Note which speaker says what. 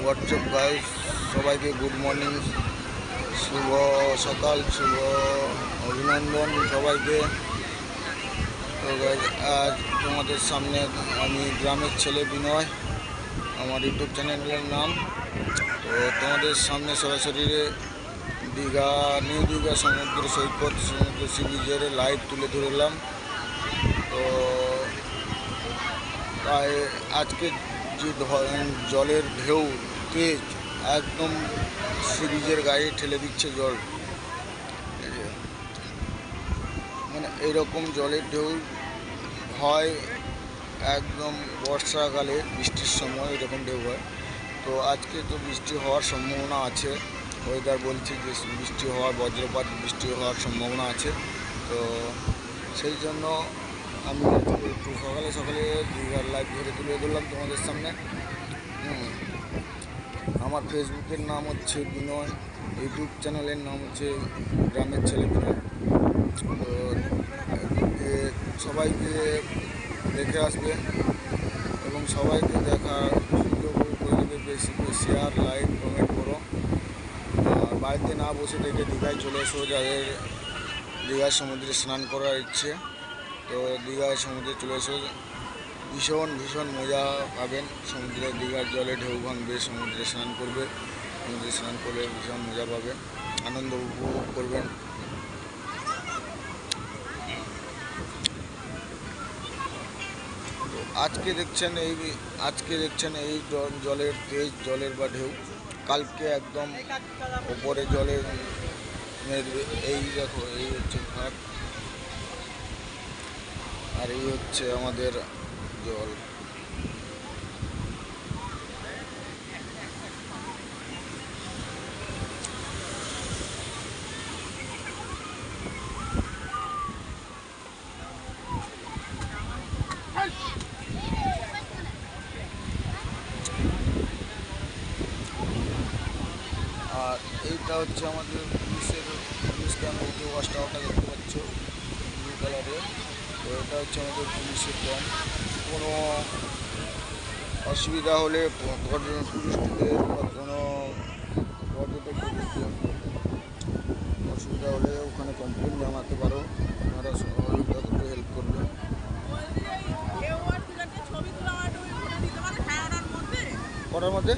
Speaker 1: WhatsApp guys, সবাইকে good morning, শুভ সকাল, শুভ অভিনন্দন সবাইকে। তো গাইস, আজ তোমাদের সামনে আমি গ্রামের ছেলে বিনয়, আমার ইউটিউব চ্যানেলের নাম। তো তোমাদের সামনে সরাসরি দীঘা, নিউ দীঘা সমুদ্র সৈকত, সমুদ্র সি বিচের লাইভ তুলে ধরলাম। তো তাই আজকে যে জলের ঢেউ তেজ, একদম সি বিচের গায়ে ঠেলে দিচ্ছে জল। মানে এইরকম জলের ঢেউ হয় একদম বর্ষাকালে, বৃষ্টির সময় এরকম ঢেউ হয়। তো আজকে তো বৃষ্টি হওয়ার সম্ভাবনা আছে, ওয়েদার বলছে যে বৃষ্টি হওয়ার, বজ্রপাত বৃষ্টি হওয়ার সম্ভাবনা আছে। তো সেই জন্য আমি একটু সকালে সকালে দীঘার লাইভ ধরে তুলে ধরলাম তোমাদের সামনে। আমার ফেসবুকের নাম হচ্ছে বিনয়, ইউটিউব চ্যানেলের নাম হচ্ছে গ্রামের ছেলে বিনয়। তো সবাইকে দেখে আসবে এবং সবাইকে দেখার সুযোগ করে দেবে। বেশি করে শেয়ার, লাইক, কমেন্ট করো। আর বাড়িতে না বসে থেকে দীঘায় চলে এসো, যাদের দীঘার সমুদ্রে স্নান করার ইচ্ছে। তো দীঘার সমুদ্রে চলে এসো, ভীষণ ভীষণ মজা পাবেন। সমুদ্রে দীঘার জলে ঢেউ ভাঙবে, সমুদ্রে স্নান করবে, সমুদ্রে স্নান করলে ভীষণ মজা পাবেন, আনন্দ উপভোগ করবেন। তো আজকে দেখছেন এই জলের তেজ, জলের বা ঢেউ। কালকে একদম ওপরে জলের এই দেখো, এই হচ্ছে ঘাট, আর এই হচ্ছে আমাদের জল। আর এইটা হচ্ছে আমাদের পুলিশ ক্যাম্প, যে ওয়াচ টাওয়ারটা দেখতে পাচ্ছ ব্লু কালারের। তো এটা হচ্ছে আমাদের পুলিশের ক্যাম্প। কোনো অসুবিধা হলে টুরিস্টদের বা কোনো পর্যটকদের অসুবিধা হলে ওখানে কমপ্লেন জানাতে পারো, ওনারা যতটুকু হেল্প করবে। কটার মধ্যে